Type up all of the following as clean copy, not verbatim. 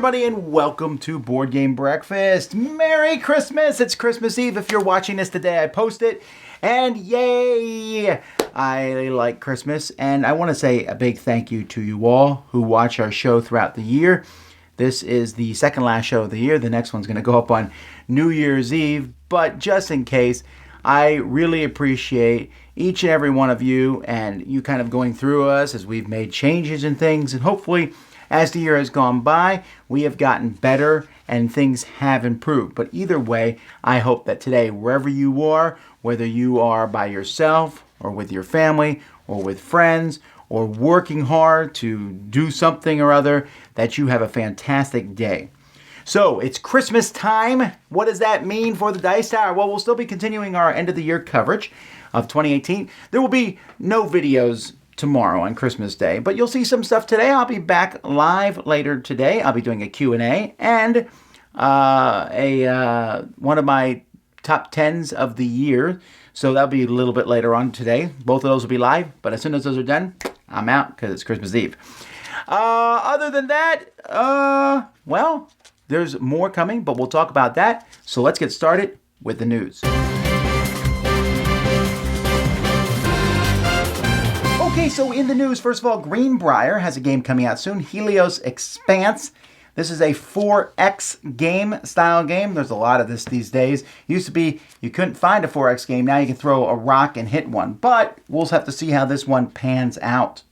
everybody, and welcome to Board Game Breakfast. Merry Christmas! It's Christmas Eve. If you're watching this today, I post it. And yay! I like Christmas, and I want to say a big thank you to you all who watch our show throughout the year. This is the second last show of the year. The next one's going to go up on New Year's Eve, but just in case, I really appreciate each and every one of you and you kind of going through us as we've made changes and things, and hopefully as the year has gone by, we have gotten better and things have improved. But either way, I hope that today, wherever you are, whether you are by yourself or with your family or with friends or working hard to do something or other, that you have a fantastic day. So it's Christmas time. What does that mean for the Dice Tower? Well, we'll still be continuing our end of the year coverage of 2018. There will be no videos tomorrow on Christmas Day, but you'll see some stuff today. I'll be back live later today. I'll be doing a Q&A and one of my top 10s of the year. So that'll be a little bit later on today. Both of those will be live, but as soon as those are done, I'm out because it's Christmas Eve. Other than that, well, there's more coming, but we'll talk about that. So let's get started with the news. Okay, so in the news, first of all, Greenbrier has a game coming out soon, Helios Expanse. This is a 4X game style game. There's a lot of this these days. Used to be you couldn't find a 4X game. Now you can throw a rock and hit one. But we'll have to see how this one pans out.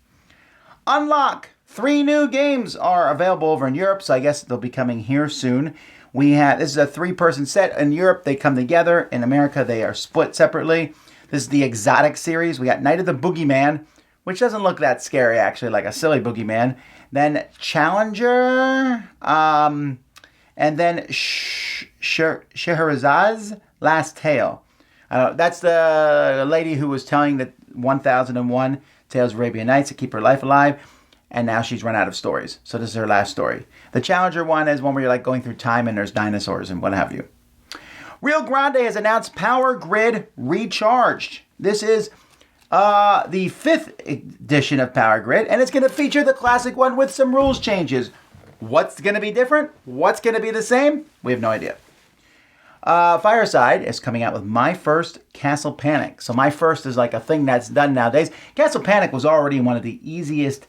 Unlock. 3 new games are available over in Europe, so I guess they'll be coming here soon. This is a 3-person set. In Europe, they come together. In America, they are split separately. This is the Exotic series. We got Night of the Boogeyman, which doesn't look that scary, actually, like a silly boogeyman. Then Challenger, and then Scheherazad's Last Tale. That's the lady who was telling the 1001 Tales of Arabian Nights to keep her life alive, and now she's run out of stories. So this is her last story. The Challenger one is one where you're like going through time and there's dinosaurs and what have you. Rio Grande has announced Power Grid Recharged. This is the 5th edition of Power Grid, and it's going to feature the classic one with some rules changes. What's going to be different? What's going to be the same? We have no idea. Fireside is coming out with My First Castle Panic. So My First is like a thing that's done nowadays. Castle Panic was already one of the easiest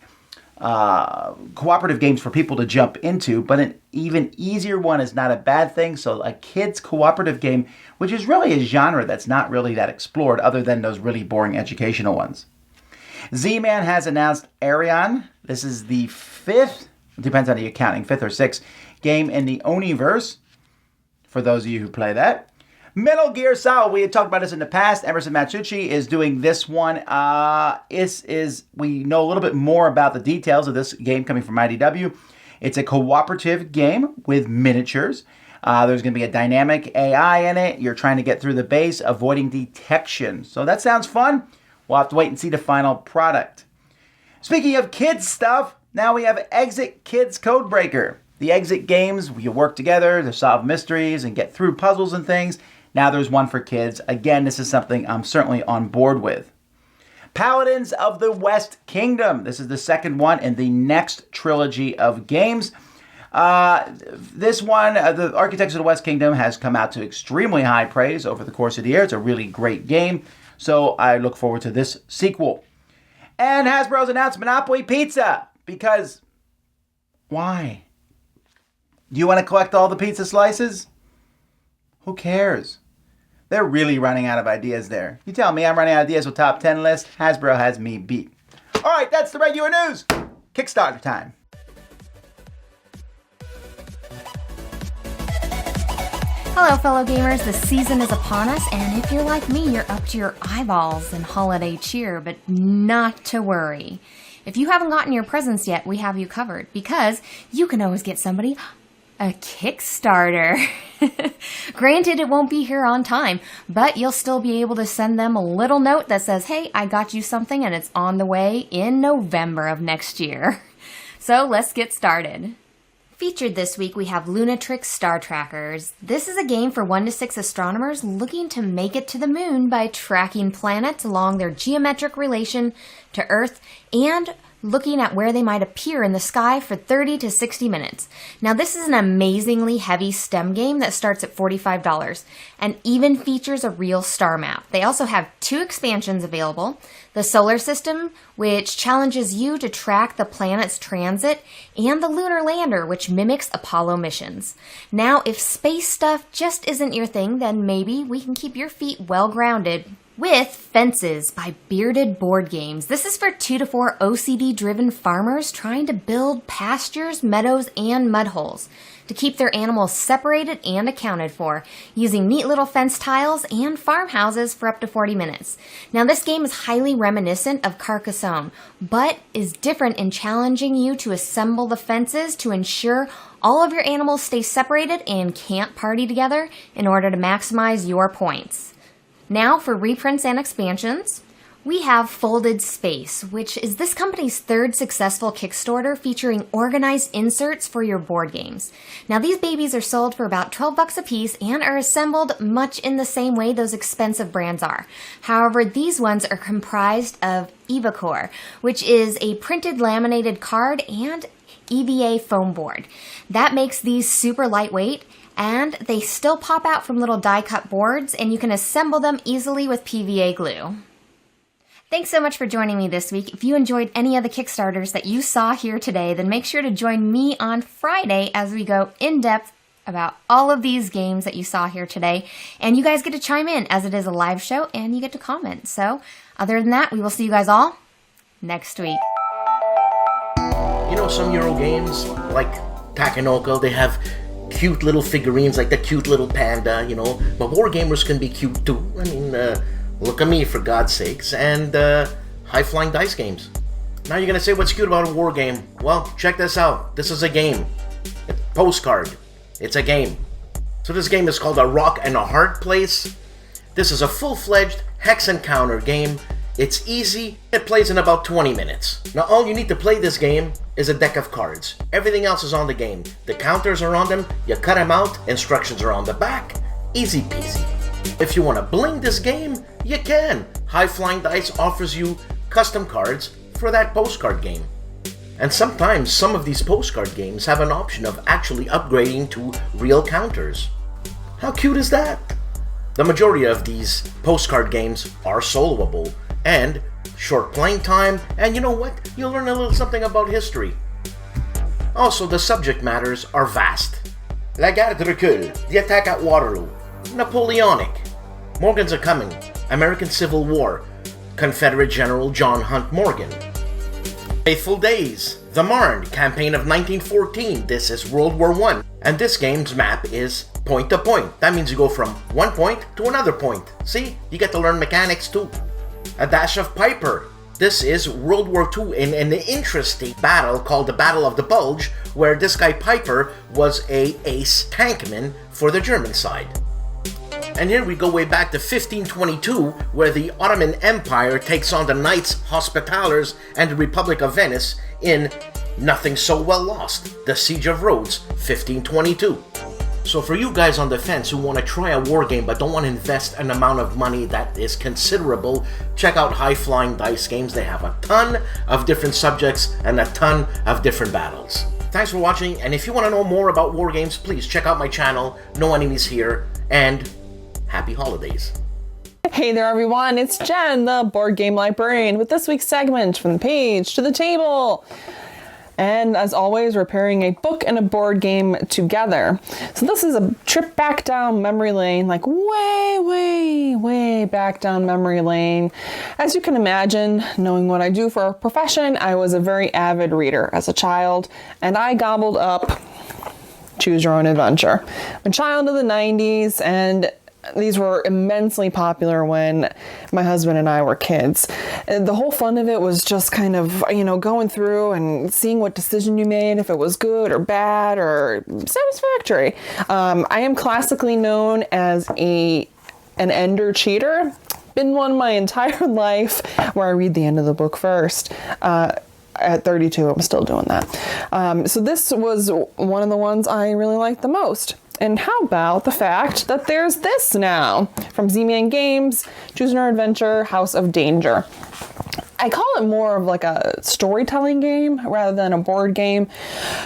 cooperative games for people to jump into, but an even easier one is not a bad thing. So a kid's cooperative game, which is really a genre that's not really that explored other than those really boring educational ones. Z-Man has announced Arion. This is the 5th, it depends on the accounting, 5th or 6th game in the Oniverse, for those of you who play that. Metal Gear Solid, we had talked about this in the past. Emerson Matsuuchi is doing this one. We know a little bit more about the details of this game coming from IDW. It's a cooperative game with miniatures. There's going to be a dynamic AI in it. You're trying to get through the base, avoiding detection. So that sounds fun. We'll have to wait and see the final product. Speaking of kids stuff, now we have Exit Kids Codebreaker. The Exit games, you work together to solve mysteries and get through puzzles and things. Now there's one for kids. Again, this is something I'm certainly on board with. Paladins of the West Kingdom. This is the second one in the next trilogy of games. This one, the Architects of the West Kingdom, has come out to extremely high praise over the course of the year. It's a really great game, so I look forward to this sequel. And Hasbro's announced Monopoly Pizza, because why? Do you want to collect all the pizza slices? Who cares? They're really running out of ideas there. You tell me I'm running out of ideas with top 10 lists. Hasbro has me beat. All right, that's the regular news. Kickstarter time. Hello, fellow gamers. The season is upon us, and if you're like me, you're up to your eyeballs in holiday cheer, but not to worry. If you haven't gotten your presents yet, we have you covered, because you can always get somebody a Kickstarter. Granted, it won't be here on time, but you'll still be able to send them a little note that says, hey, I got you something and it's on the way in November of next year. So let's get started. Featured this week, we have Lunatrix Star Trackers. This is a game for 1 to 6 astronomers looking to make it to the moon by tracking planets along their geometric relation to Earth and looking at where they might appear in the sky for 30 to 60 minutes. Now, this is an amazingly heavy STEM game that starts at $45 and even features a real star map. They also have 2 expansions available: the Solar System, which challenges you to track the planet's transit, and the Lunar Lander, which mimics Apollo missions. Now, if space stuff just isn't your thing, then maybe we can keep your feet well grounded with Fences by Bearded Board Games. This is for 2 to 4 OCD-driven farmers trying to build pastures, meadows, and mud holes to keep their animals separated and accounted for, using neat little fence tiles and farmhouses for up to 40 minutes. Now, this game is highly reminiscent of Carcassonne, but is different in challenging you to assemble the fences to ensure all of your animals stay separated and can't party together in order to maximize your points. Now for reprints and expansions, we have Folded Space, which is this company's 3rd successful Kickstarter featuring organized inserts for your board games. Now, these babies are sold for about $12 a piece and are assembled much in the same way those expensive brands are. However, these ones are comprised of EvaCore, which is a printed laminated card, and EVA foam board. That makes these super lightweight, and they still pop out from little die-cut boards, and you can assemble them easily with PVA glue. Thanks so much for joining me this week. If you enjoyed any of the Kickstarters that you saw here today, then make sure to join me on Friday as we go in-depth about all of these games that you saw here today. And you guys get to chime in, as it is a live show, and you get to comment. So, other than that, we will see you guys all next week. You know, some Euro games, like Takenoko, they have cute little figurines, like the cute little panda, you know. But wargamers can be cute too. I mean, look at me, for God's sakes. And high-flying dice games. Now you're gonna say, what's cute about a war game? Well, check this out. This is a game. A postcard. It's a game. So this game is called A Rock and a Hard Place. This is a full-fledged hex encounter game. It's easy. It plays in about 20 minutes. Now all you need to play this game is a deck of cards. Everything else is on the game. The counters are on them. You cut them out. Instructions are on the back. Easy peasy. If you want to bling this game, you can. High Flying Dice offers you custom cards for that postcard game. And sometimes some of these postcard games have an option of actually upgrading to real counters. How cute is that? The majority of these postcard games are soloable and short playing time, and you know what? You'll learn a little something about history. Also, the subject matters are vast. La Garde Recule, The Attack at Waterloo, Napoleonic, Morgan's a Coming, American Civil War, Confederate General John Hunt Morgan. Faithful Days, The Marne, Campaign of 1914, this is World War I, and this game's map is point to point. That means you go from one point to another point. See, you get to learn mechanics too. A Dash of Piper, this is World War II in an interesting battle called the Battle of the Bulge, where this guy Piper was a ace tankman for the German side. And here we go way back to 1522, where the Ottoman Empire takes on the Knights Hospitallers and the Republic of Venice in Nothing So Well Lost, The Siege of Rhodes, 1522. So for you guys on the fence who want to try a war game but don't want to invest an amount of money that is considerable, check out High Flying Dice Games. They have a ton of different subjects and a ton of different battles. Thanks for watching, and if you want to know more about war games, please check out my channel, No Enemies Here, and happy holidays. Hey there everyone, it's Jen, the board game librarian, with this week's segment From the Page to the Table. And as always, we're pairing a book and a board game together. So this is a trip back down memory lane, like way back down memory lane. As you can imagine, knowing what I do for a profession, I was a very avid reader as a child, and I gobbled up Choose Your Own Adventure. I'm a child of the 90s, and these were immensely popular when my husband and I were kids. And the whole fun of it was just kind of, going through and seeing what decision you made, if it was good or bad or satisfactory. I am classically known as an ender cheater. Been one my entire life, where I read the end of the book first. At 32, I'm still doing that. So this was one of the ones I really liked the most. And how about the fact that there's this now from Z-Man Games, Choose Your Own Adventure, House of Danger. I call it more of like a storytelling game rather than a board game.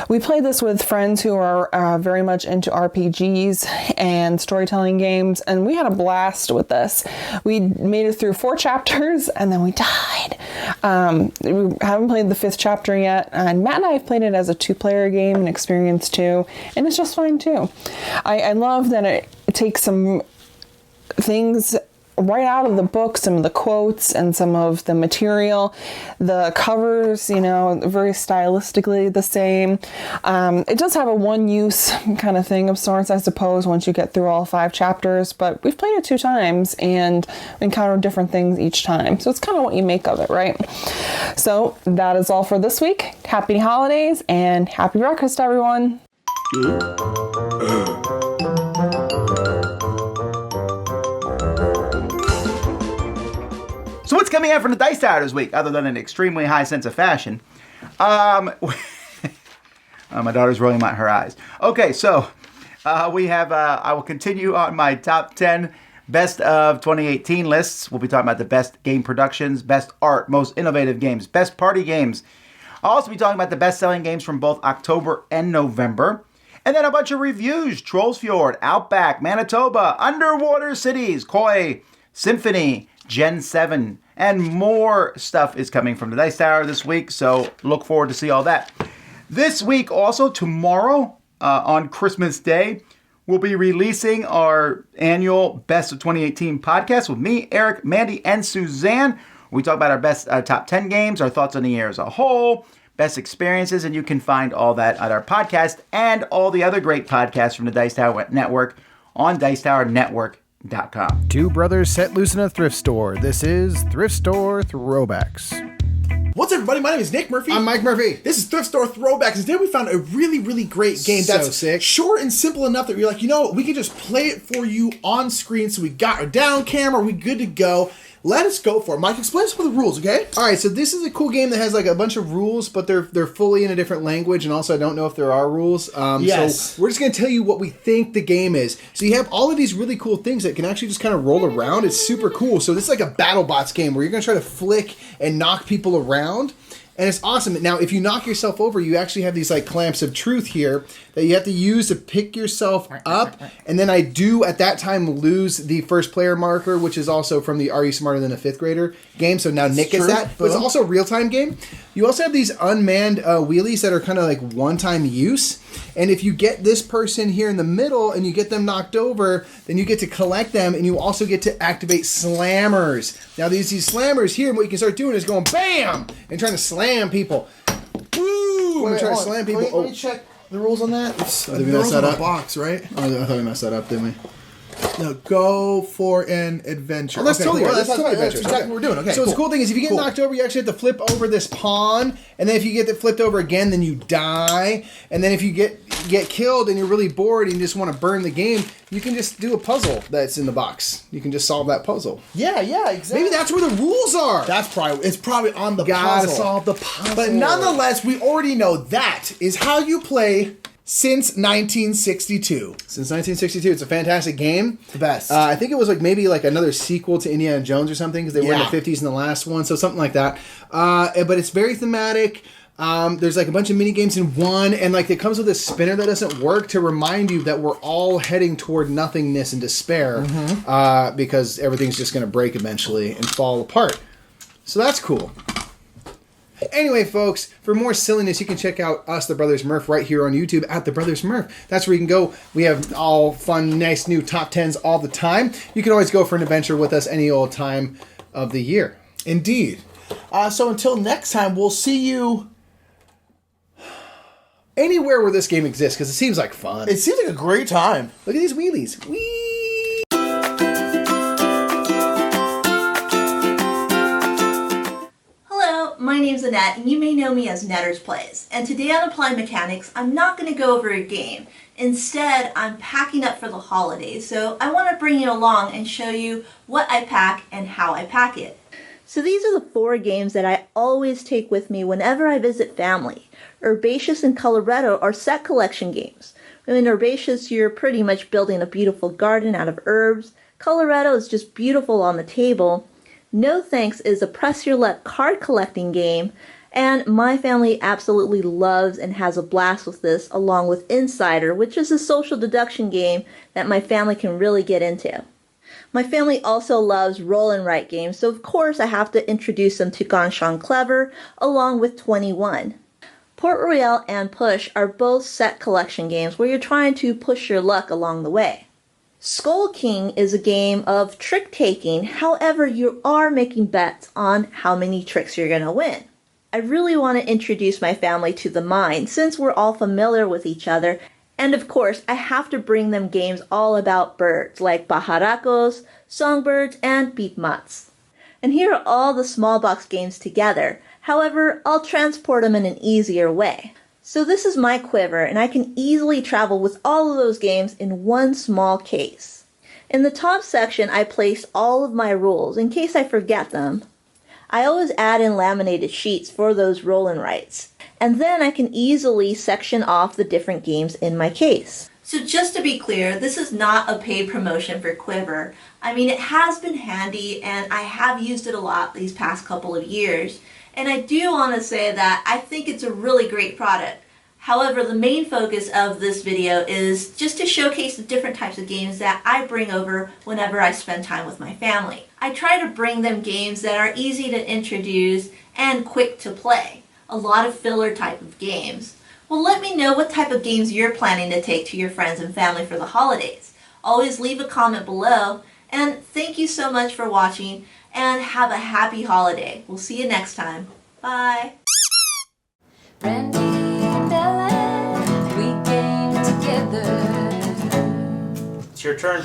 We played this with friends who are very much into RPGs and storytelling games, and we had a blast with this. We made it through 4 chapters and then we died. We haven't played the 5th chapter yet, and Matt and I have played it as a 2-player game and experience too, and it's just fine too. I love that it takes some things right out of the book, some of the quotes and some of the material. The covers, very stylistically the same. It does have a one-use kind of thing of sorts, I suppose, once you get through all 5 chapters, but we've played it 2 times and encountered different things each time. So it's kind of what you make of it, right? So that is all for this week. Happy holidays and happy breakfast, everyone. So what's coming out from the Dice Tower this week, other than an extremely high sense of fashion? My daughter's rolling her eyes. Okay, so we have, I will continue on my top 10 best of 2018 lists. We'll be talking about the best game productions, best art, most innovative games, best party games. I'll also be talking about the best-selling games from both October and November. And then a bunch of reviews: Trolls Fjord, Outback, Manitoba, Underwater Cities, Koi, Symphony, Gen 7, and more stuff is coming from the Dice Tower this week, so look forward to see all that. This week, also tomorrow, on Christmas Day, we'll be releasing our annual Best of 2018 podcast with me, Eric, Mandy, and Suzanne. We talk about our best top 10 games, our thoughts on the year as a whole, best experiences, and you can find all that at our podcast and all the other great podcasts from the Dice Tower Network on DicetowerNetwork.com. Two brothers set loose in a thrift store. This is Thrift Store Throwbacks. What's up, everybody? My name is Nick Murphy. I'm Mike Murphy. This is Thrift Store Throwbacks. And today we found a really, really great game So that's sick. short and simple enough that you're like, we can just play it for you on screen. So we got our down camera. We good to go. Let us go for it. Mike, explain some of the rules, okay? All right, so this is a cool game that has like a bunch of rules, but they're fully in a different language, and also I don't know if there are rules. Yes. So we're just going to tell you what we think the game is. So you have all of these really cool things that can actually just kind of roll around. It's super cool. So this is like a BattleBots game where you're going to try to flick and knock people around. And it's awesome. Now, if you knock yourself over, you actually have these like clamps of truth here that you have to use to pick yourself up. And then I do, at that time, lose the first player marker, which is also from the Are You Smarter Than a Fifth Grader game. So now Nick gets that. But it's also a real-time game. You also have these unmanned wheelies that are kind of like one-time use. And if you get this person here in the middle and you get them knocked over, then you get to collect them, and you also get to activate slammers. Now these slammers here, what you can start doing is going BAM! And trying to slam people. Boom! And trying to slam people. Let me check the rules on that. Did we mess that up? Box, right? I thought we messed that up, didn't we? No, go for an adventure. Oh, that's totally right. That's That's exactly what we're doing. Okay, So the cool thing is if you get knocked over, you actually have to flip over this pawn, and then if you get it flipped over again, then you die. And then if you get killed and you're really bored and you just want to burn the game, you can just do a puzzle that's in the box. You can just solve that puzzle. Yeah, exactly. Maybe that's where the rules are. It's probably on the Gotta puzzle. solve the puzzle. But nonetheless, we already know that is how you play since 1962. Since 1962, it's a fantastic game. The best. I think it was maybe another sequel to Indiana Jones or something, because they were in Yeah. the 50s in the last one, so something like that. But it's very thematic. There's a bunch of mini games in one, and it comes with a spinner that doesn't work to remind you that we're all heading toward nothingness and despair, because everything's just going to break eventually and fall apart. So that's cool. Anyway, folks, for more silliness, you can check out us, the Brothers Murph, right here on YouTube at the Brothers Murph. That's where you can go. We have all fun, nice new top 10s all the time. You can always go for an adventure with us any old time of the year. Indeed. So until next time, we'll see you Anywhere where this game exists, because it seems like fun. It seems like a great time. Look at these wheelies. Whee! Hello, my name's Annette, and you may know me as Netters Plays. And today on Applied Mechanics, I'm not going to go over a game. Instead, I'm packing up for the holidays, so I want to bring you along and show you what I pack and how I pack it. So these are the 4 games that I always take with me whenever I visit family. Herbaceous and Colorado are set collection games. In Herbaceous, you're pretty much building a beautiful garden out of herbs. Colorado is just beautiful on the table. No Thanks is a press your luck card collecting game, and my family absolutely loves and has a blast with this, along with Insider, which is a social deduction game that my family can really get into. My family also loves roll and write games, so of course I have to introduce them to Ganshan Clever, along with 21. Port Royale and Push are both set collection games where you're trying to push your luck along the way. Skull King is a game of trick-taking, however you are making bets on how many tricks you're going to win. I really want to introduce my family to the Mine since we're all familiar with each other, and of course I have to bring them games all about birds like pajaracos, songbirds, and beatmats. And here are all the small box games together, however I'll transport them in an easier way. So this is my quiver, and I can easily travel with all of those games in one small case. In the top section I placed all of my rules in case I forget them. I always add in laminated sheets for those roll and writes, and then I can easily section off the different games in my case. So just to be clear, this is not a paid promotion for Quiver. I mean, it has been handy and I have used it a lot these past couple of years, and I do want to say that I think it's a really great product. However, the main focus of this video is just to showcase the different types of games that I bring over whenever I spend time with my family. I try to bring them games that are easy to introduce and quick to play. A lot of filler type of games. Well, let me know what type of games you're planning to take to your friends and family for the holidays. Always leave a comment below, and thank you so much for watching, and have a happy holiday. We'll see you next time. Bye. Randy and Ellen, we game together. It's your turn.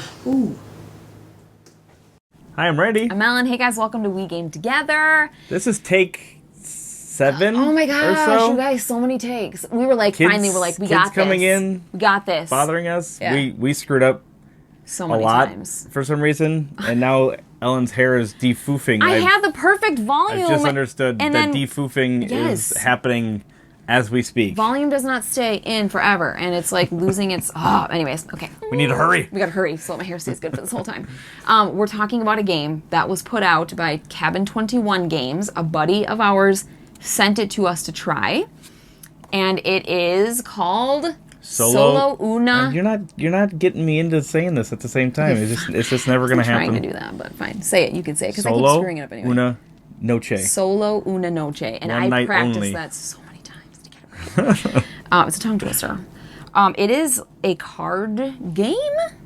Hi, I'm Randy. I'm Ellen. Hey guys, welcome to We Game Together. This is take 7 Oh my or gosh, so. you guys, so many takes. We were like, finally, we're like, we got this. coming in, We got this. bothering us. Yeah. We screwed up so a many lot times. for some reason, and now Ellen's hair is defoofing. I had the perfect volume. I've just understood and that then defoofing Yes. is happening as we speak. volume does not stay in forever, and it's like losing its. Oh, anyways, okay. We need to hurry. We gotta hurry so that my hair stays good for this whole time. We're talking about a game that was put out by Cabin 21 Games. A buddy of ours sent it to us to try, and it is called Solo Una. You're not getting me into saying this at the same time. It's just never gonna I'm happen. trying to do that, but fine. Say it. You can say it because I keep Solo screwing it up anyway. Una Noche. Solo Una Noche, and One I night practiced only. that so many times to get it right. It's a tongue twister. It is a card game.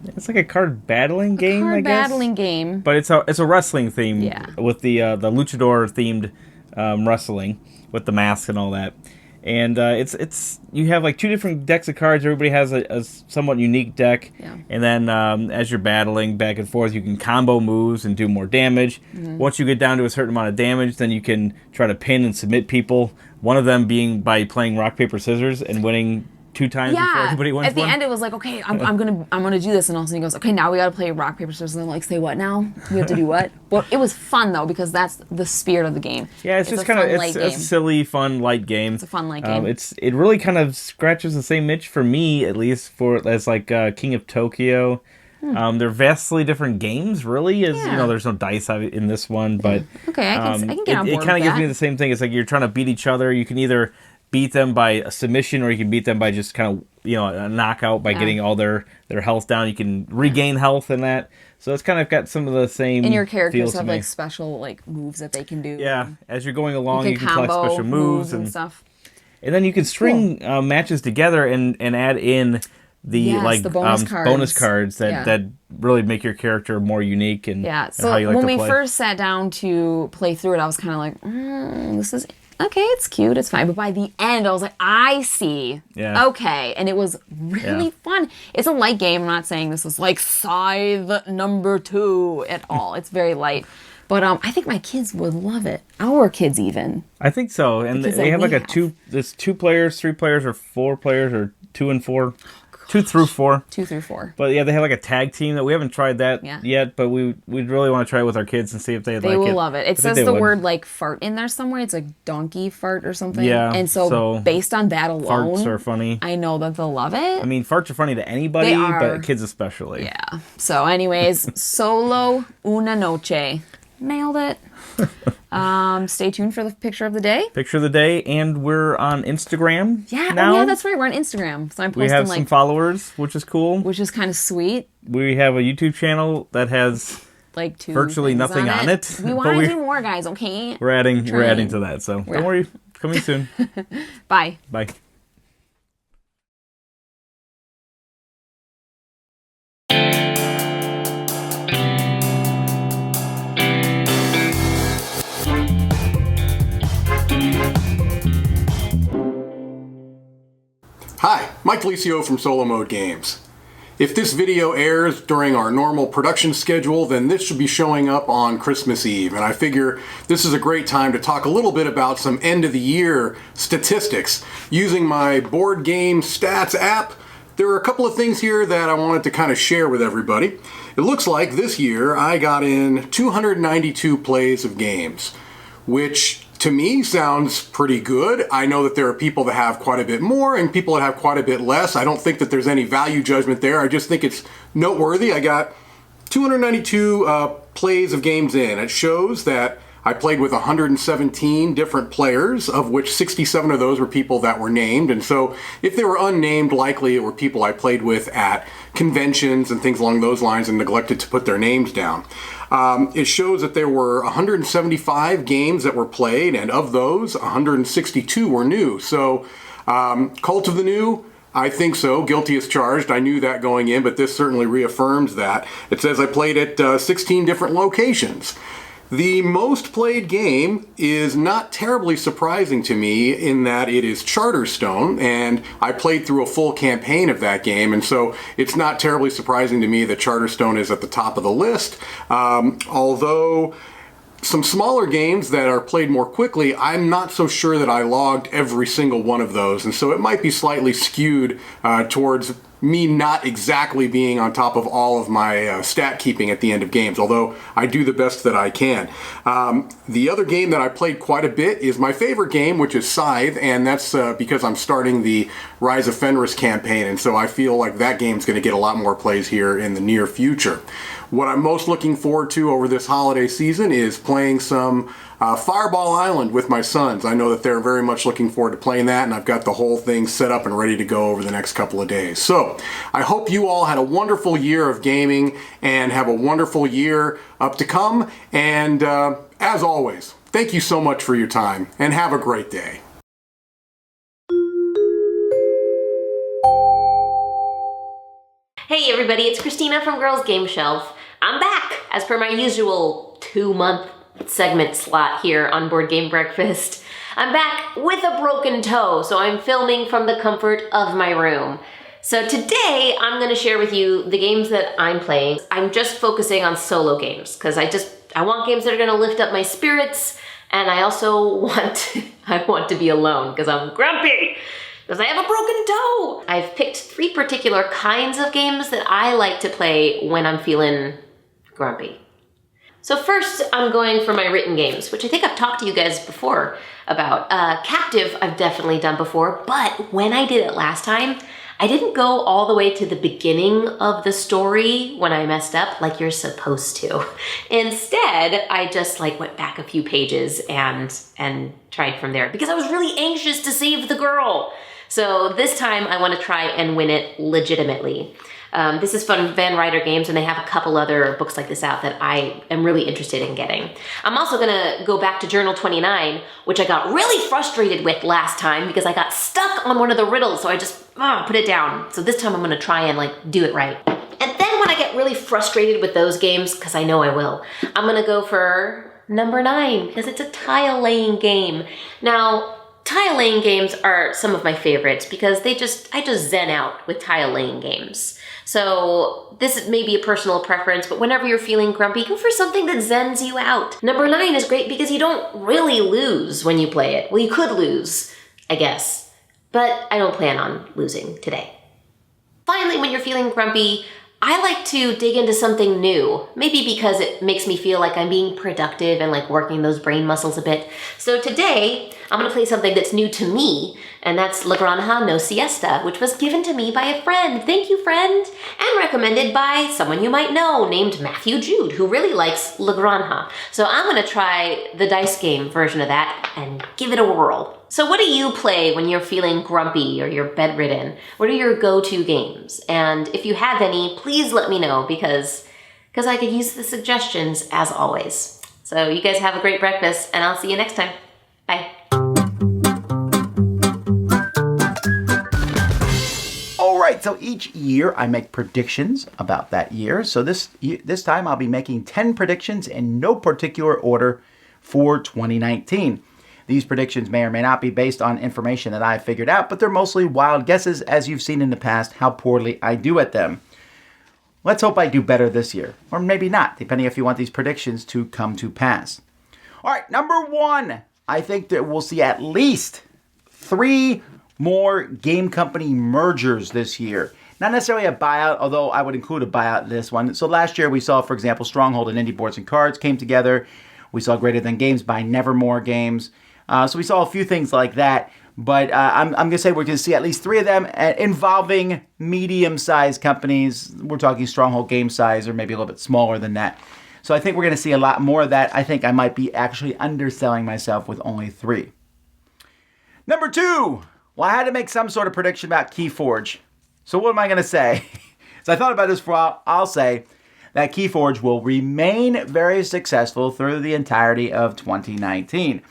It's like a card battling game, I Card guess. battling game. But it's a wrestling theme, Yeah. with the luchador themed wrestling with the mask and all that. And it's you have like 2 different decks of cards. Everybody has a somewhat unique deck. Yeah. And then as you're battling back and forth, you can combo moves and do more damage. Mm-hmm. Once you get down to a certain amount of damage, then you can try to pin and submit people. One of them being by playing rock paper scissors and winning 2 times before Yeah. everybody wins At the one. end, it was like, okay, I'm gonna do this, and all of a sudden he goes, okay, now we gotta play rock paper scissors. And I'm like, say what now? We have to do what? Well, it was fun though because that's the spirit of the game. Yeah, it's just a kind of fun, light a game. silly, fun, light game. It's a fun, light game. It really kind of scratches the same itch for me, at least, as like King of Tokyo. They're vastly different games, really. As Yeah. there's no dice in this one, but Okay, I can get on board It kind with of gives that. me the same thing. It's like you're trying to beat each other. You can either beat them by a submission, or you can beat them by just kind of a knockout by getting all their health down. You can regain health in that. So it's kind of got some of the same. And your characters feels to have me. like special like moves that they can do. Yeah, as you're going along, you you can can collect combo special moves and stuff. And then you can string matches together and add in the Yes, the bonus bonus cards that, Yeah. that really make your character more unique and, Yeah. and So how you like when to we play. first sat down to play through it, I was kind of like, this is okay. It's cute. It's fine. But by the end, I was like, I see. Yeah. Okay. And it was really Yeah. fun. It's a light game. I'm not saying this is like Scythe number 2 at all. It's very light. But I think my kids would love it. Our kids even. I think so. And Because they have we like a have. there's 2 players, 3 players, or 4 players, or 2 and 4. 2 through 4. 2 through 4. But yeah, they have like a tag team that we haven't tried that Yeah. yet, but we'd really want to try it with our kids and see if they'd They like it. will love it. I It think says they the would. word like fart in there somewhere. It's like donkey fart or something. Yeah, And so so based on that alone, Farts are funny. I know that they'll love it. I mean, farts are funny to anybody, They are. but kids especially. Yeah. So anyways, Solo Una Noche. Nailed it. Stay tuned for the picture of the day. Picture of the day, and we're on Instagram Yeah, now. oh yeah, that's right. We're on Instagram. So I'm posting We have some followers, which is cool. which is kind of sweet. We have a YouTube channel that has Like two virtually things nothing on it. We but want to do more, guys. Okay. We're adding Trying. to that, so Yeah. don't worry. Coming soon. Bye. Bye. Hi, Mike Felicio from Solomode Games. If this video airs during our normal production schedule, then this should be showing up on Christmas Eve, and I figure this is a great time to talk a little bit about some end of the year statistics. Using my board game stats app, there are a couple of things here that I wanted to kind of share with everybody. It looks like this year I got in 292 plays of games, which to me sounds pretty good. I know that there are people that have quite a bit more and people that have quite a bit less. I don't think that there's any value judgment there. I just think it's noteworthy. I got 292 plays of games in. It shows that I played with 117 different players, of which 67 of those were people that were named. And so if they were unnamed, likely it were people I played with at conventions and things along those lines and neglected to put their names down. It shows that there were 175 games that were played, and of those, 162 were new. So, Cult of the New, I think so. Guilty as charged. I knew that going in, but this certainly reaffirms that. It says I played at 16 different locations. The most played game is not terribly surprising to me in that it is Charterstone, and I played through a full campaign of that game, and so it's not terribly surprising to me that Charterstone is at the top of the list. Although some smaller games that are played more quickly, I'm not so sure that I logged every single one of those, and so it might be slightly skewed towards me not exactly being on top of all of my stat keeping at the end of games, although I do the best that I can. The other game that I played quite a bit is my favorite game, which is Scythe, and that's because I'm starting the Rise of Fenris campaign, and so I feel like that game's going to get a lot more plays here in the near future. What I'm most looking forward to over this holiday season is playing some Fireball Island with my sons. I know that they're very much looking forward to playing that, and I've got the whole thing set up and ready to go over the next couple of days. So I hope you all had a wonderful year of gaming and have a wonderful year up to come. And as always, thank you so much for your time, and have a great day. Hey everybody, it's Christina from Girls Game Shelf. I'm back, as per my usual 2-month segment slot here on Board Game Breakfast. I'm back with a broken toe, so I'm filming from the comfort of my room. So today, I'm gonna share with you the games that I'm playing. I'm just focusing on solo games, because I want games that are gonna lift up my spirits, and I also want to be alone, because I'm grumpy. Because I have a broken toe. I've picked 3 particular kinds of games that I like to play when I'm feeling grumpy. So first, I'm going for my written games, which I think I've talked to you guys before about. Captive, I've definitely done before, but when I did it last time, I didn't go all the way to the beginning of the story when I messed up like you're supposed to. Instead, I just went back a few pages and tried from there because I was really anxious to save the girl. So this time I want to try and win it legitimately. This is from Van Ryder Games, and they have a couple other books like this out that I am really interested in getting. I'm also gonna go back to Journal 29, which I got really frustrated with last time because I got stuck on one of the riddles, so I just put it down. So this time I'm gonna try and do it right. And then when I get really frustrated with those games, because I know I will, I'm gonna go for number 9, because it's a tile laying game. Now, tile laying games are some of my favorites because I just zen out with tile laying games. So this may be a personal preference, but whenever you're feeling grumpy, go for something that zens you out. Number 9 is great because you don't really lose when you play it. Well, you could lose, I guess, but I don't plan on losing today. Finally, when you're feeling grumpy, I like to dig into something new, maybe because it makes me feel like I'm being productive and like working those brain muscles a bit. So today, I'm gonna play something that's new to me, and that's La Granja No Siesta, which was given to me by a friend. Thank you, friend! And recommended by someone you might know named Matthew Jude, who really likes La Granja. So I'm gonna try the dice game version of that and give it a whirl. So what do you play when you're feeling grumpy or you're bedridden? What are your go-to games? And if you have any, please let me know because I could use the suggestions as always. So you guys have a great breakfast and I'll see you next time. Bye. All right, so each year I make predictions about that year. So this time I'll be making 10 predictions in no particular order for 2019. These predictions may or may not be based on information that I've figured out, but they're mostly wild guesses, as you've seen in the past how poorly I do at them. Let's hope I do better this year, or maybe not, depending if you want these predictions to come to pass. All right, number 1, I think that we'll see at least 3 more game company mergers this year. Not necessarily a buyout, although I would include a buyout in this one. So last year we saw, for example, Stronghold and Indie Boards and Cards came together. We saw Greater Than Games buy Nevermore Games. So we saw a few things like that, but I'm going to say we're going to see at least 3 of them involving medium-sized companies. We're talking Stronghold game size or maybe a little bit smaller than that. So I think we're going to see a lot more of that. I think I might be actually underselling myself with only 3. Number 2, well, I had to make some sort of prediction about Keyforge. So what am I going to say? So I thought about this for a while. I'll say that Keyforge will remain very successful through the entirety of 2019.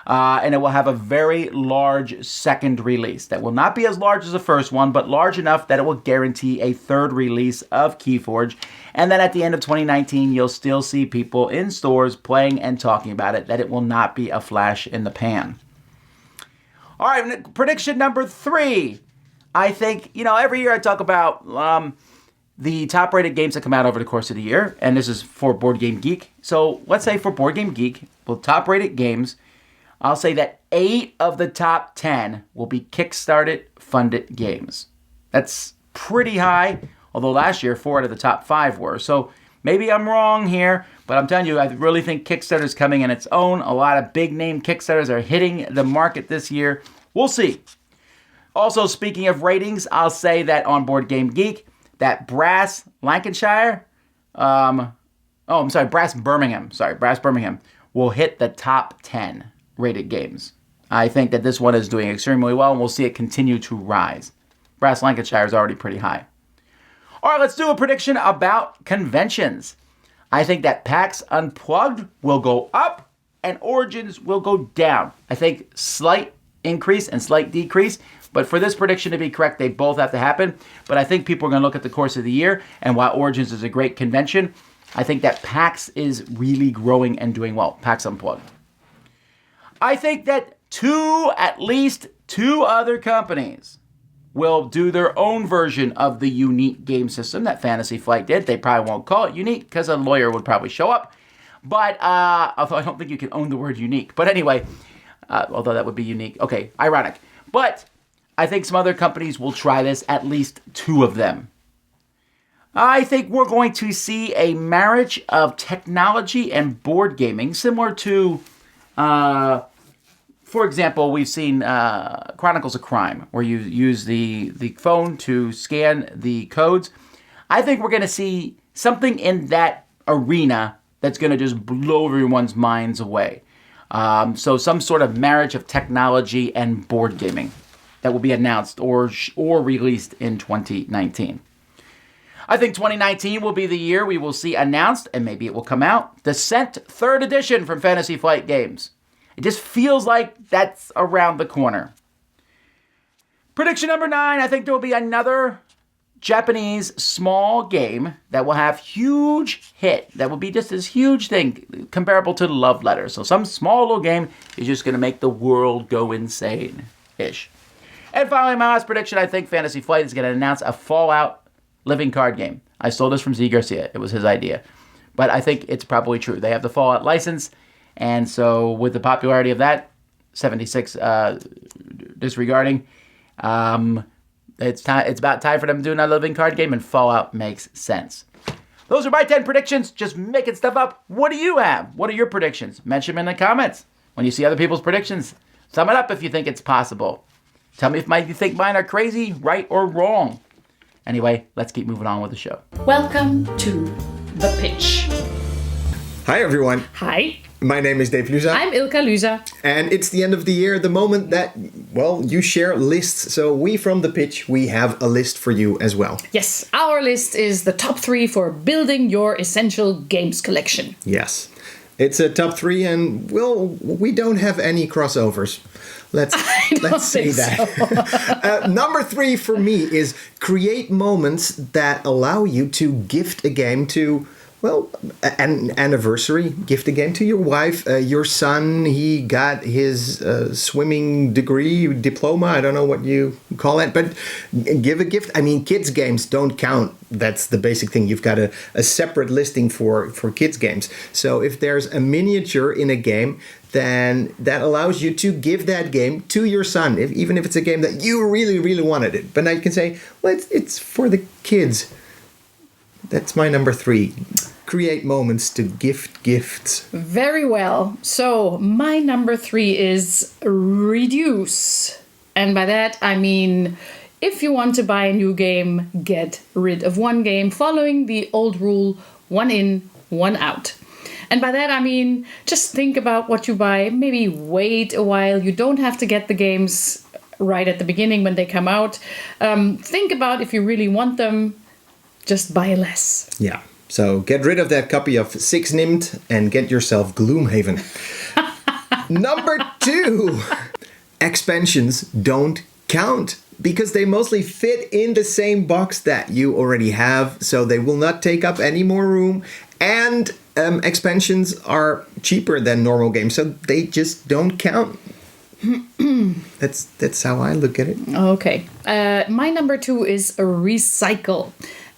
And it will have a very large second release that will not be as large as the first one, but large enough that it will guarantee a third release of Keyforge. And then at the end of 2019, you'll still see people in stores playing and talking about it, that it will not be a flash in the pan. All right, prediction number 3. I think, every year I talk about the top-rated games that come out over the course of the year, and this is for Board Game Geek. So let's say for Board Game Geek, well, top-rated games, I'll say that 8 of the top 10 will be Kickstarter-funded games. That's pretty high, although last year 4 out of the top 5 were. So maybe I'm wrong here, but I'm telling you, I really think Kickstarter is coming in its own. A lot of big-name Kickstarters are hitting the market this year. We'll see. Also, speaking of ratings, I'll say that on Board Game Geek, that Brass Birmingham will hit the top 10 rated games. I think that this one is doing extremely well, and we'll see it continue to rise. Brass Lancashire is already pretty high. All right, let's do a prediction about conventions. I think that PAX Unplugged will go up and Origins will go down. I think slight increase and slight decrease, but for this prediction to be correct, they both have to happen. But I think people are going to look at the course of the year, and while Origins is a great convention, I think that PAX is really growing and doing well. PAX Unplugged. I think that at least two other companies will do their own version of the unique game system that Fantasy Flight did. They probably won't call it unique because a lawyer would probably show up. But, although I don't think you can own the word unique. But anyway, although that would be unique. Okay, ironic. But I think some other companies will try this, at least 2 of them. I think we're going to see a marriage of technology and board gaming, similar to, for example, we've seen Chronicles of Crime, where you use the phone to scan the codes. I think we're going to see something in that arena that's going to just blow everyone's minds away. So some sort of marriage of technology and board gaming that will be announced or released in 2019. I think 2019 will be the year we will see announced, and maybe it will come out, Descent 3rd Edition from Fantasy Flight Games. It just feels like that's around the corner. Prediction number 9, I think there will be another Japanese small game that will have huge hit. That will be just this huge thing, comparable to Love Letter. So some small little game is just going to make the world go insane-ish. And finally, my last prediction, I think Fantasy Flight is going to announce a Fallout living card game. I stole this from Z Garcia. It was his idea. But I think it's probably true. They have the Fallout license, and so with the popularity of that, 76 disregarding, It's about time for them to do another living card game, and Fallout makes sense. Those are my 10 predictions. Just making stuff up. What do you have? What are your predictions? Mention them in the comments. When you see other people's predictions, sum it up if you think it's possible. Tell me if you think mine are crazy, right, or wrong. Anyway, let's keep moving on with the show. Welcome to The Pitch. Hi, everyone. Hi. My name is Dave Luza. I'm Ilka Luza. And it's the end of the year, the moment that, well, you share lists. So we from The Pitch, we have a list for you as well. Yes, our list is the top 3 for building your essential games collection. Yes. It's a top 3 and, well, we don't have any crossovers. Let's say that. Number 3 for me is create moments that allow you to gift a game to, well, an anniversary. Gift a game to your wife, your son. He got his swimming diploma. I don't know what you call it, but give a gift. I mean, kids' games don't count. That's the basic thing. You've got a separate listing for kids' games. So if there's a miniature in a game, then that allows you to give that game to your son, even if it's a game that you really, really wanted it. But now you can say, well, it's for the kids. That's my number 3. Create moments to gift gifts. Very well. So my number 3 is reduce. And by that, I mean, if you want to buy a new game, get rid of one game following the old rule, 1 in, 1 out. And by that, I mean, just think about what you buy. Maybe wait a while. You don't have to get the games right at the beginning when they come out. Think about if you really want them. Just buy less. Yeah. So get rid of that copy of Six Nimmt and get yourself Gloomhaven. Number 2. Expansions don't count because they mostly fit in the same box that you already have. So they will not take up any more room. And expansions are cheaper than normal games, so they just don't count. That's how I look at it. Okay. My number 2 is recycle.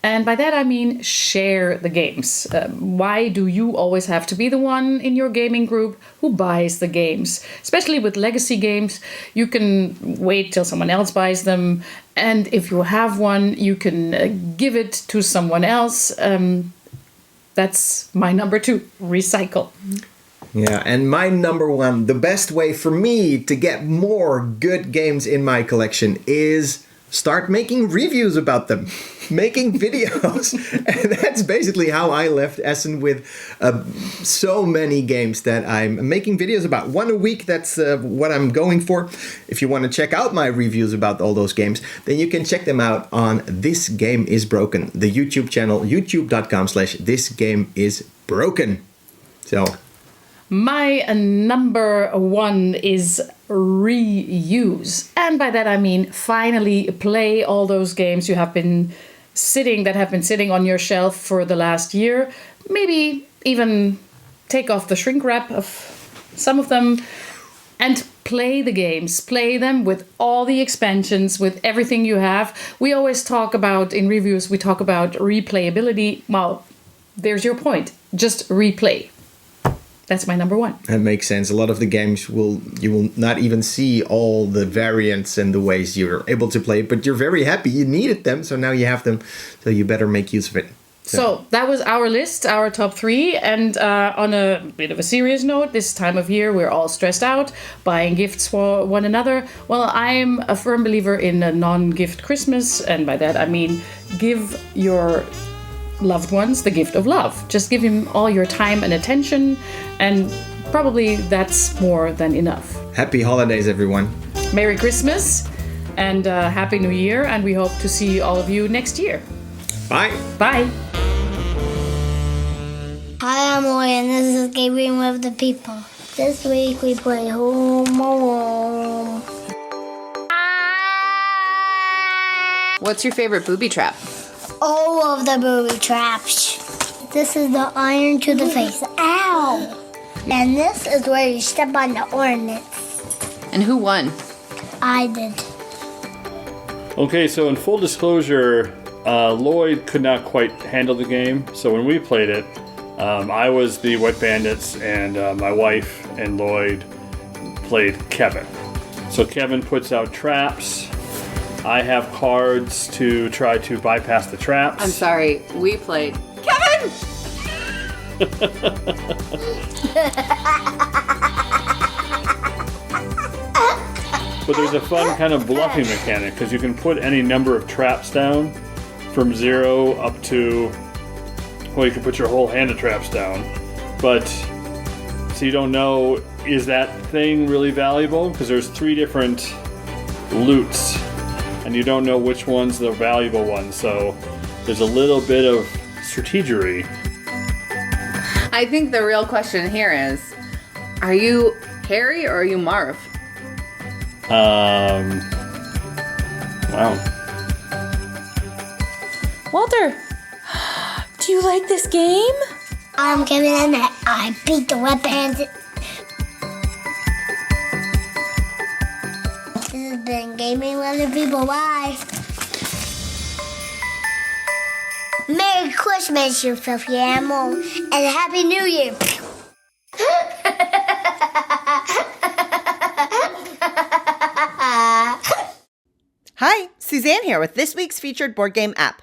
And by that I mean share the games. Why do you always have to be the one in your gaming group who buys the games? Especially with legacy games, you can wait till someone else buys them. And if you have one, you can give it to someone else. That's my number 2, recycle. Yeah, and my number 1, the best way for me to get more good games in my collection is start making reviews about them, making videos. And that's basically how I left Essen with so many games that I'm making videos about. 1 a week, that's what I'm going for. If you want to check out my reviews about all those games, then you can check them out on This Game Is Broken, the YouTube channel, youtube.com/thisgameisbroken. So my number 1 is reuse. And by that I mean finally play all those games you have been sitting on your shelf for the last year. Maybe even take off the shrink wrap of some of them and play the games. Play them with all the expansions, with everything you have. We always talk about, in reviews, we talk about replayability. Well, there's your point. Just replay. That's my number 1. That makes sense. A lot of the games you will not even see all the variants and the ways you're able to play, but you're very happy you needed them, so now you have them, so you better make use of it. So that was our list, our top 3, and on a bit of a serious note, this time of year we're all stressed out, buying gifts for one another. Well, I'm a firm believer in a non-gift Christmas, and by that I mean give your loved ones the gift of love. Just give him all your time and attention, and probably that's more than enough. Happy holidays, everyone. Merry Christmas and Happy New Year, and we hope to see all of you next year. Bye. Bye. Hi, I'm Roy, and this is Gaming with the People. This week we play Home Alone. What's your favorite booby trap? All of the booby traps. This is the iron to the face. Ow! And this is where you step on the ordnance. And who won? I did. Okay, so in full disclosure, Lloyd could not quite handle the game. So when we played it, I was the Wet Bandits, and my wife and Lloyd played Kevin. So Kevin puts out traps, I have cards to try to bypass the traps. I'm sorry, we played. Kevin! But there's a fun kind of bluffing mechanic because you can put any number of traps down from 0 up to, well, you can put your whole hand of traps down. But, so you don't know, is that thing really valuable? Because there's 3 different loots and you don't know which one's the valuable one. So there's a little bit of strategery. I think the real question here is, are you Harry or are you Marv? Wow. Walter, do you like this game? I'm giving it that. I beat the wet bandit. This has been Gaming with Other People. Bye. Merry Christmas, you filthy animal, and Happy New Year. Hi, Suzanne here with this week's featured board game app.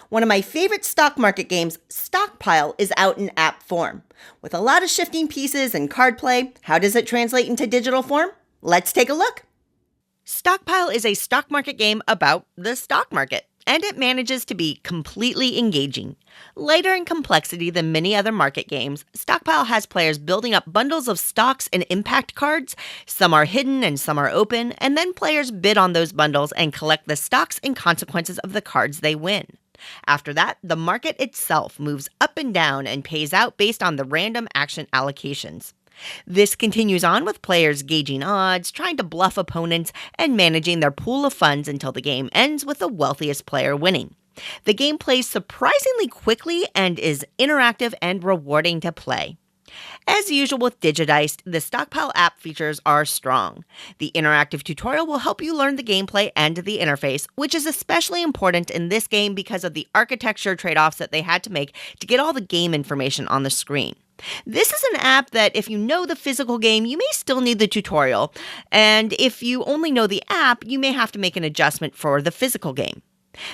One of my favorite stock market games, Stockpile, is out in app form. With a lot of shifting pieces and card play, how does it translate into digital form? Let's take a look. Stockpile is a stock market game about the stock market, and it manages to be completely engaging. Lighter in complexity than many other market games, Stockpile has players building up bundles of stocks and impact cards. Some are hidden and some are open, and then players bid on those bundles and collect the stocks and consequences of the cards they win. After that, the market itself moves up and down and pays out based on the random action allocations. This continues on with players gauging odds, trying to bluff opponents, and managing their pool of funds until the game ends with the wealthiest player winning. The game plays surprisingly quickly and is interactive and rewarding to play. As usual with Digidiced, the Stockpile app features are strong. The interactive tutorial will help you learn the gameplay and the interface, which is especially important in this game because of the architecture trade-offs that they had to make to get all the game information on the screen. This is an app that if you know the physical game, you may still need the tutorial, and if you only know the app, you may have to make an adjustment for the physical game.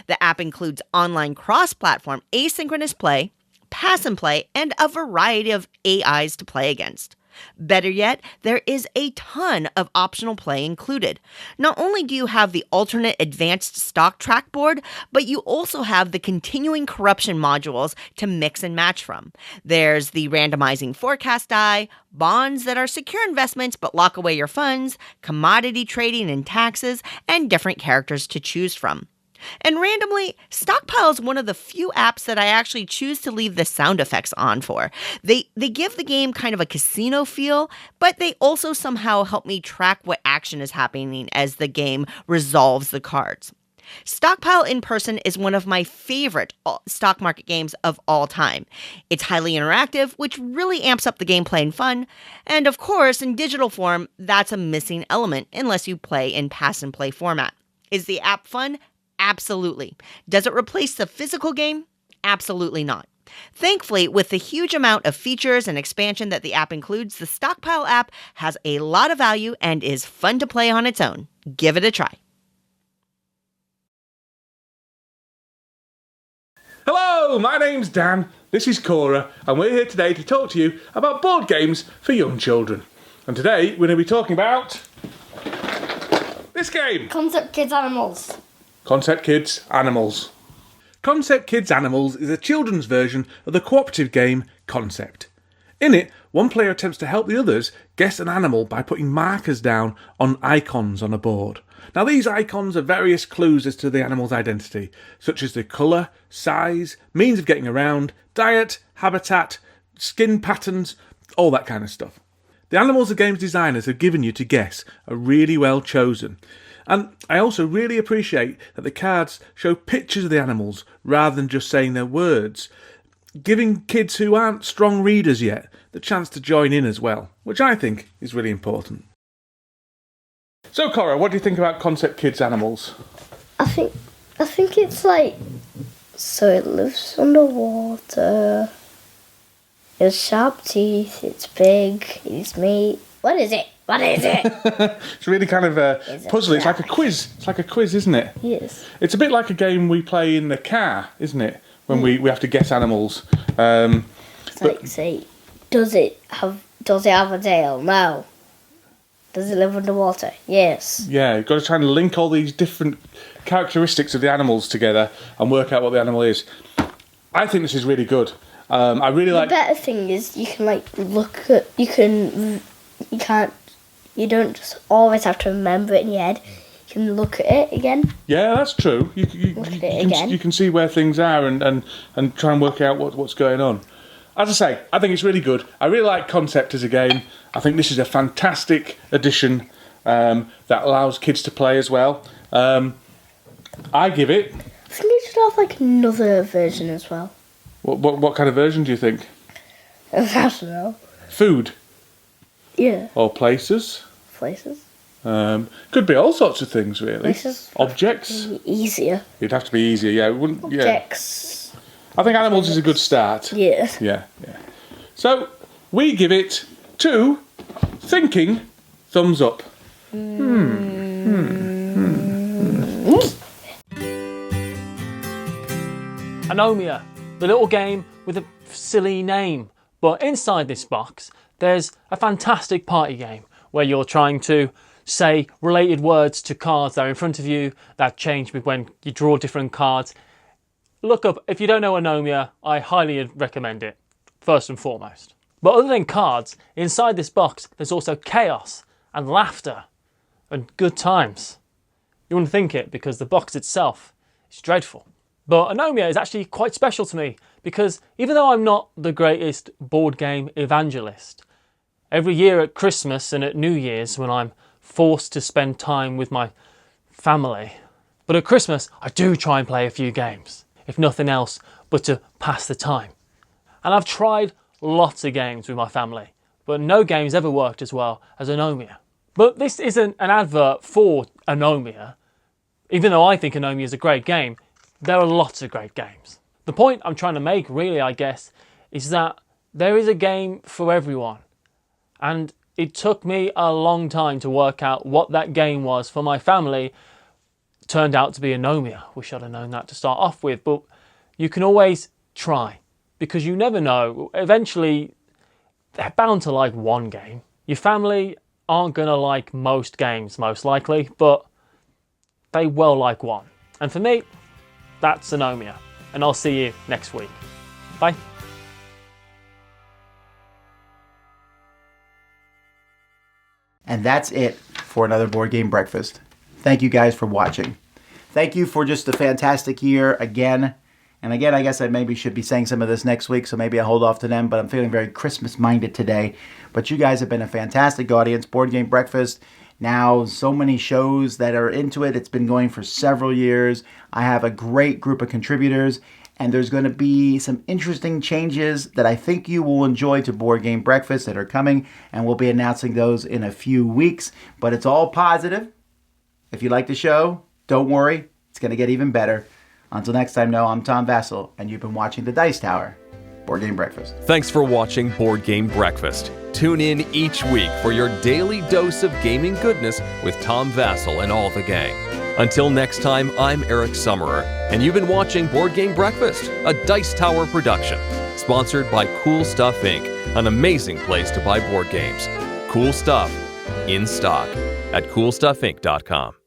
The app includes online cross-platform asynchronous play, pass and play, and a variety of AIs to play against. Better yet, there is a ton of optional play included. Not only do you have the alternate advanced stock track board, but you also have the continuing corruption modules to mix and match from. There's the randomizing forecast die, bonds that are secure investments but lock away your funds, commodity trading and taxes, and different characters to choose from. And randomly, Stockpile is one of the few apps that I actually choose to leave the sound effects on for. They give the game kind of a casino feel, but they also somehow help me track what action is happening as the game resolves the cards. Stockpile in person is one of my favorite stock market games of all time. It's highly interactive, which really amps up the gameplay and fun. And of course, in digital form, that's a missing element unless you play in pass and play format. Is the app fun? Absolutely. Does it replace the physical game? Absolutely not. Thankfully, with the huge amount of features and expansion that the app includes, the Stockpile app has a lot of value and is fun to play on its own. Give it a try. Hello, my name's Dan, this is Cora, and we're here today to talk to you about board games for young children. And today we're going to be talking about this game. Concept Kids Animals. Concept Kids Animals. Concept Kids Animals is a children's version of the cooperative game Concept. In it, one player attempts to help the others guess an animal by putting markers down on icons on a board. Now these icons are various clues as to the animal's identity, such as the colour, size, means of getting around, diet, habitat, skin patterns, all that kind of stuff. The animals the game's designers have given you to guess are really well chosen. And I also really appreciate that the cards show pictures of the animals rather than just saying their words, giving kids who aren't strong readers yet the chance to join in as well, which I think is really important. So Cora, what do you think about Concept Kids Animals? I think it's like, so it lives underwater. It has sharp teeth, it's big, it's meat. What is it? What is it? It's really kind of a puzzle. It's like a quiz. It's like a quiz, isn't it? Yes. It's a bit like a game we play in the car, isn't it? When we have to guess animals. It's like, say, does it have a tail? No. Does it live underwater? Yes. Yeah, you've got to try and link all these different characteristics of the animals together and work out what the animal is. I think this is really good. I really like. The better thing is you can look at. You don't just always have to remember it in your head. You can look at it again. Yeah, that's true. You can see where things are and try and work out what's going on. As I say, I think it's really good. I really like Concept as a game. I think this is a fantastic addition that allows kids to play as well. I give it. I think it should have another version as well. What kind of version do you think? I don't know. Food. Yeah. Or places. Places. Could be all sorts of things, really. Places. Objects. Easier. It'd have to be easier, yeah. Objects. Yeah. I think animals is a good start. Yeah. Yeah. So we give it 2 thinking thumbs up. Anomia, the little game with a silly name. But inside this box, there's a fantastic party game where you're trying to say related words to cards that are in front of you that change when you draw different cards. Look up, if you don't know Anomia, I highly recommend it, first and foremost. But other than cards, inside this box, there's also chaos and laughter and good times. You wouldn't think it because the box itself is dreadful. But Anomia is actually quite special to me because even though I'm not the greatest board game evangelist, every year at Christmas and at New Year's when I'm forced to spend time with my family, but at Christmas I do try and play a few games, if nothing else but to pass the time. And I've tried lots of games with my family, but no game's ever worked as well as Anomia. But this isn't an advert for Anomia. Even though I think Anomia is a great game, there are lots of great games. The point I'm trying to make, really, I guess, is that there is a game for everyone. And it took me a long time to work out what that game was for my family. It turned out to be Anomia. Wish I'd have known that to start off with. But you can always try, because you never know. Eventually, they're bound to like one game. Your family aren't going to like most games, most likely, but they will like one. And for me, that's Anomia. And I'll see you next week. Bye. And that's it for another Board Game Breakfast. Thank you guys for watching. Thank you for just a fantastic year again. And again, I guess I maybe should be saying some of this next week, so maybe I'll hold off to them, but I'm feeling very Christmas-minded today. But you guys have been a fantastic audience. Board Game Breakfast, now so many shows that are into it. It's been going for several years. I have a great group of contributors, and there's going to be some interesting changes that I think you will enjoy to Board Game Breakfast that are coming, and we'll be announcing those in a few weeks. But it's all positive. If you like the show, don't worry. It's going to get even better. Until next time, I'm Tom Vassell, and you've been watching The Dice Tower, Board Game Breakfast. Thanks for watching Board Game Breakfast. Tune in each week for your daily dose of gaming goodness with Tom Vassell and all the gang. Until next time, I'm Eric Summerer, and you've been watching Board Game Breakfast, a Dice Tower production, sponsored by Cool Stuff Inc., an amazing place to buy board games. Cool stuff in stock at CoolStuffInc.com.